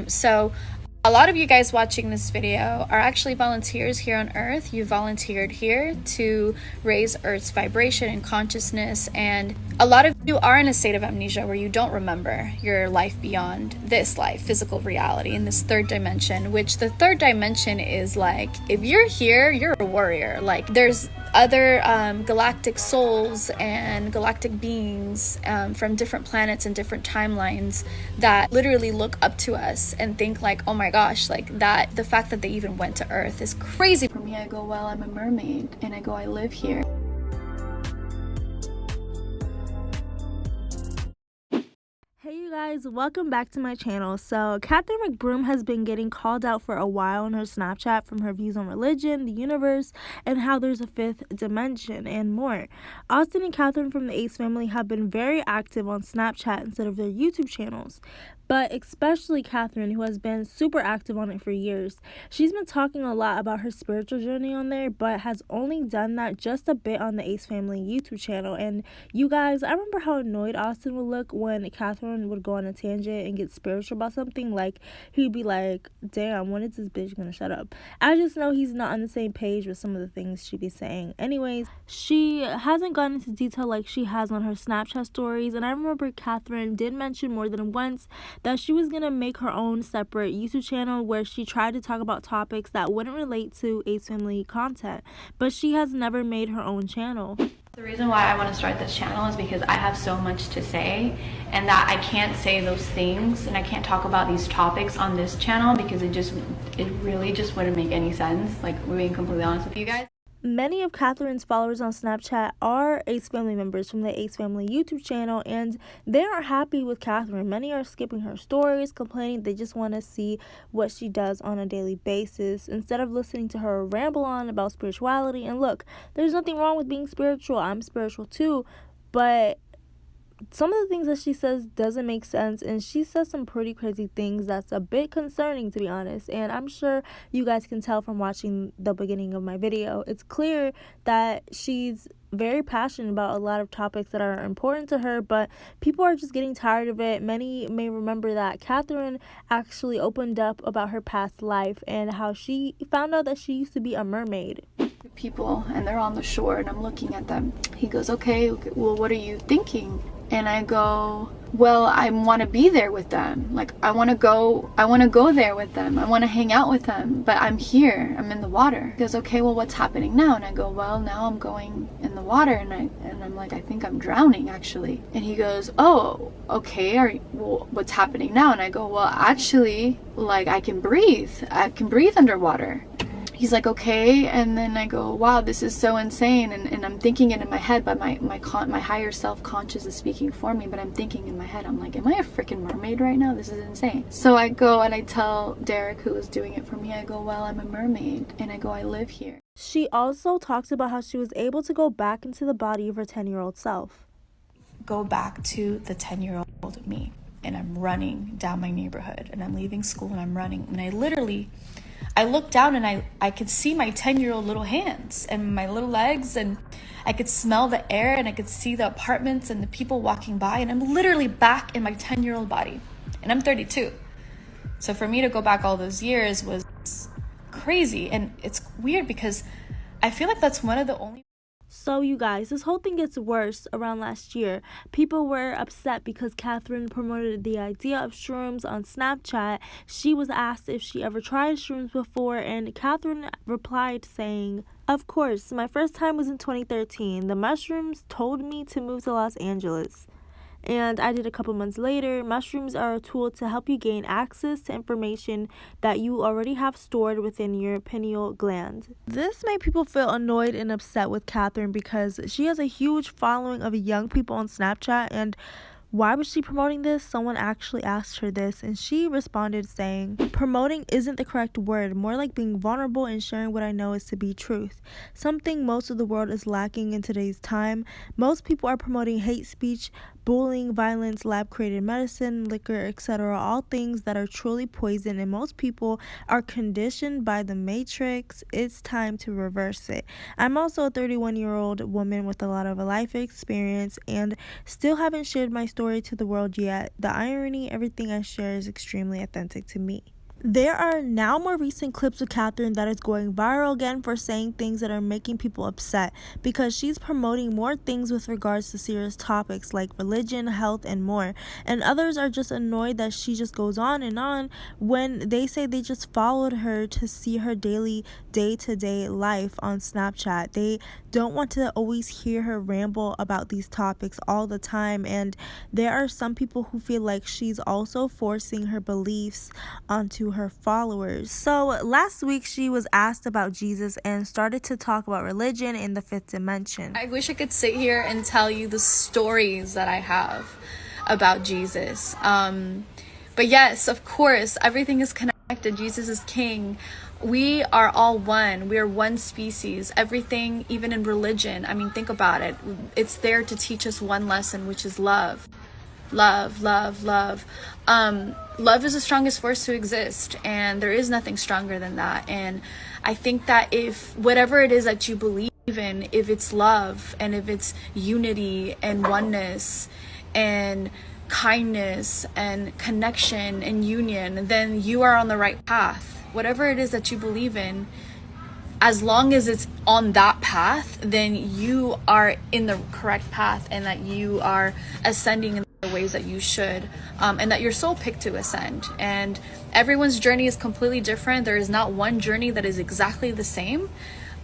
So a lot of you guys watching this video are actually volunteers here on Earth. You volunteered here to raise Earth's vibration and consciousness, and a lot of you are in a state of amnesia where you don't remember your life beyond this life, physical reality, in this third dimension, which the third dimension is like, if you're here, you're a warrior. Like, there's other galactic souls and galactic beings from different planets and different timelines that literally look up to us and think like, oh my gosh, like that, the fact that they even went to Earth is crazy. For me, I go, well, I'm a mermaid, and I go, I live here. Hey you guys, welcome back to my channel. So Catherine Mcbroom has been getting called out for a while on her Snapchat from her views on religion, the universe, and how there's a fifth dimension and more. Austin and Catherine from the Ace family have been very active on Snapchat instead of their YouTube channels. But especially Catherine, who has been super active on it for years. She's been talking a lot about her spiritual journey on there, but has only done that just a bit on the Ace Family YouTube channel. And you guys, I remember how annoyed Austin would look when Catherine would go on a tangent and get spiritual about something. Like, he'd be like, damn, when is this bitch gonna shut up? I just know he's not on the same page with some of the things she'd be saying. Anyways, she hasn't gone into detail like she has on her Snapchat stories. And I remember Catherine did mention more than once that she was gonna make her own separate YouTube channel where she tried to talk about topics that wouldn't relate to Ace Family content, but she has never made her own channel. The reason why I want to start this channel is because I have so much to say, and that I can't say those things and I can't talk about these topics on this channel because it really just wouldn't make any sense, like, we're being completely honest with you guys. Many of Catherine's followers on Snapchat are Ace Family members from the Ace Family YouTube channel, and they aren't happy with Catherine. Many are skipping her stories, complaining they just want to see what she does on a daily basis instead of listening to her ramble on about spirituality. And look, there's nothing wrong with being spiritual. I'm spiritual too, but some of the things that she says doesn't make sense, and she says some pretty crazy things that's a bit concerning, to be honest. And I'm sure you guys can tell from watching the beginning of my video. It's clear that she's very passionate about a lot of topics that are important to her, but people are just getting tired of it. Many may remember that Catherine actually opened up about her past life and how she found out that she used to be a mermaid. People, and they're on the shore, and I'm looking at them. He goes, okay, well, what are you thinking? And I go, well, I want to be there with them. Like, I want to go there with them. I want to hang out with them, but I'm here, I'm in the water. He goes, okay, well, what's happening now? And I go, well, now I'm going in the water, and I'm like, I think I'm drowning, actually. And he goes, oh, okay, well, what's happening now? And I go, well, actually, like, I can breathe underwater. He's like, okay. And then I go, wow, this is so insane. And I'm thinking it in my head, but my higher self conscious is speaking for me, but I'm thinking in my head, I'm like, am I a freaking mermaid right now? This is insane. So I go and I tell Derek, who was doing it for me, I go, well, I'm a mermaid, and I go, I live here. She also talks about how she was able to go back into the body of her 10-year-old self. Go back to the 10-year-old me, and I'm running down my neighborhood, and I'm leaving school, and I'm running, and I look down and I could see my 10-year-old little hands and my little legs, and I could smell the air, and I could see the apartments and the people walking by, and I'm literally back in my 10-year-old body, and I'm 32. So for me to go back all those years was crazy, and it's weird because I feel like that's one of the only... So you guys, this whole thing gets worse around last year. People were upset because Catherine promoted the idea of shrooms on Snapchat. She was asked if she ever tried shrooms before, and Catherine replied saying, of course, my first time was in 2013. The mushrooms told me to move to Los Angeles, and I did a couple months later. Mushrooms are a tool to help you gain access to information that you already have stored within your pineal gland. This made people feel annoyed and upset with Catherine because she has a huge following of young people on Snapchat, and why was she promoting this? Someone actually asked her this, and she responded saying, promoting isn't the correct word, more like being vulnerable and sharing what I know is to be truth. Something most of the world is lacking in today's time. Most people are promoting hate speech, bullying, violence, lab-created medicine, liquor, etc., all things that are truly poison, and most people are conditioned by the matrix. It's time to reverse it. I'm also a 31-year-old woman with a lot of life experience and still haven't shared my story to the world yet. The irony, everything I share is extremely authentic to me. There are now more recent clips of Catherine that is going viral again for saying things that are making people upset because she's promoting more things with regards to serious topics like religion, health, and more. And others are just annoyed that she just goes on and on when they say they just followed her to see her daily day-to-day life on Snapchat. They don't want to always hear her ramble about these topics all the time, and there are some people who feel like she's also forcing her beliefs onto her followers. So last week she was asked about Jesus and started to talk about religion in the fifth dimension. I wish I could sit here and tell you the stories that I have about Jesus. But yes, of course, everything is connected. Jesus is king. We are all one. We are one species. Everything, even in religion, I mean, think about it. It's there to teach us one lesson, which is love. Love, love, love. Love is the strongest force to exist, and there is nothing stronger than that. And I think that if whatever it is that you believe in, if it's love and if it's unity and oneness and kindness and connection and union, then you are on the right path. Whatever it is that you believe in, as long as it's on that path, then you are in the correct path, and that you are ascending in the ways that you should, and that your soul picked to ascend. And everyone's journey is completely different. There is not one journey that is exactly the same,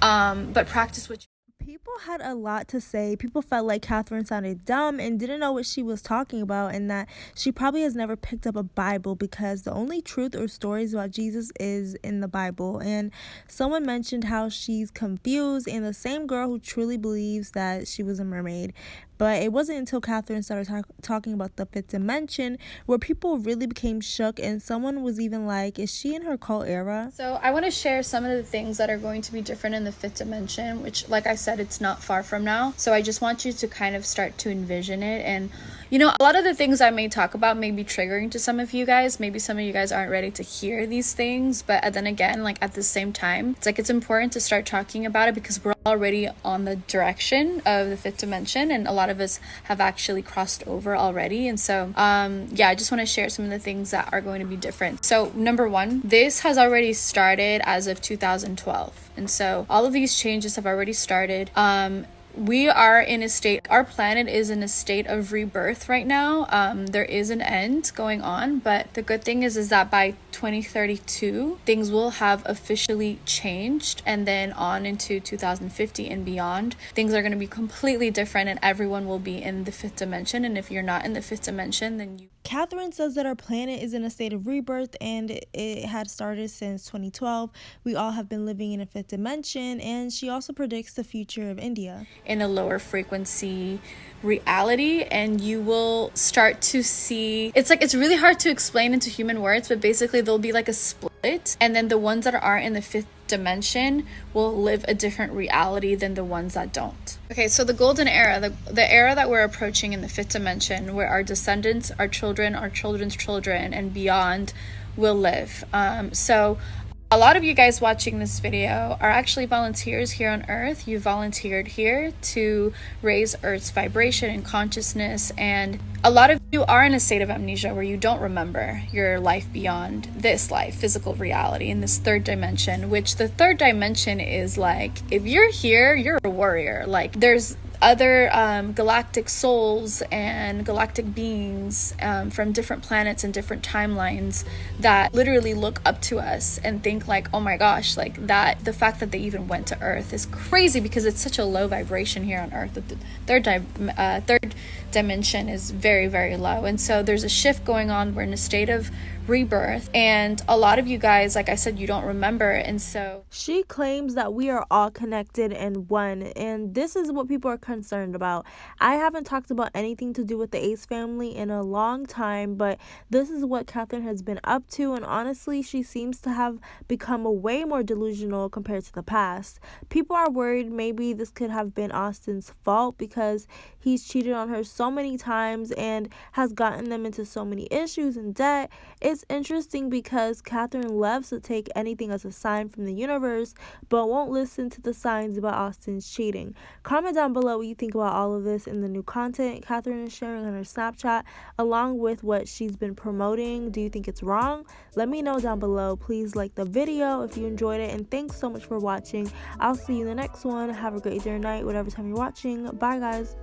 but practice what you. People had a lot to say. People felt like Catherine sounded dumb and didn't know what she was talking about, and that she probably has never picked up a Bible because the only truth or stories about Jesus is in the Bible. And someone mentioned how she's confused, and the same girl who truly believes that she was a mermaid. But it wasn't until Catherine started talking about the fifth dimension where people really became shook, and someone was even like, is she in her cult era? So I want to share some of the things that are going to be different in the fifth dimension, which, like I said, it's not far from now. So I just want you to kind of start to envision it. And you know, a lot of the things I may talk about may be triggering to some of you guys. Maybe some of you guys aren't ready to hear these things, but then again, like at the same time, it's like it's important to start talking about it because we're already on the direction of the fifth dimension, and a lot of us have actually crossed over already. And so yeah, I just want to share some of the things that are going to be different. So number one, this has already started as of 2012, and so all of these changes have already started. We are in a state, our planet is in a state of rebirth right now. There is an end going on, but the good thing is that by 2032, things will have officially changed, and then on into 2050 and beyond, things are going to be completely different, and everyone will be in the fifth dimension. And if you're not in the fifth dimension, then you. Catherine says that our planet is in a state of rebirth, and it had started since 2012. We all have been living in a fifth dimension, and she also predicts the future of India in a lower frequency reality, and you will start to see, it's like, it's really hard to explain into human words, but basically there'll be like a split, and then the ones that are in the fifth dimension will live a different reality than the ones that don't. Okay, so the golden era, the era that we're approaching in the fifth dimension, where our descendants, our children, our children's children, and beyond will live. So a lot of you guys watching this video are actually volunteers here on Earth. You volunteered here to raise Earth's vibration and consciousness, and a lot of you are in a state of amnesia where you don't remember your life beyond this life, physical reality, in this third dimension, which the third dimension is like, if you're here, you're a warrior. Like, there's other galactic souls and galactic beings from different planets and different timelines that literally look up to us and think like, oh my gosh, like that, the fact that they even went to Earth is crazy because it's such a low vibration here on Earth. The third dimension is very, very low, and so there's a shift going on. We're in a state of rebirth. And a lot of you guys, like I said, you don't remember. And so she claims that we are all connected and one, and this is what people are concerned about. I haven't talked about anything to do with the Ace family in a long time, but this is what Catherine has been up to, and honestly, she seems to have become way more delusional compared to the past. People are worried maybe this could have been Austin's fault because he's cheated on her so many times and has gotten them into so many issues and debt. It's interesting because Catherine loves to take anything as a sign from the universe, but won't listen to the signs about Austin's cheating. Comment down below what you think about all of this and the new content Catherine is sharing on her Snapchat, along with what she's been promoting. Do you think it's wrong? Let me know down below. Please like the video if you enjoyed it, and thanks so much for watching. I'll see you in the next one. Have a great day or night, whatever time you're watching. Bye, guys.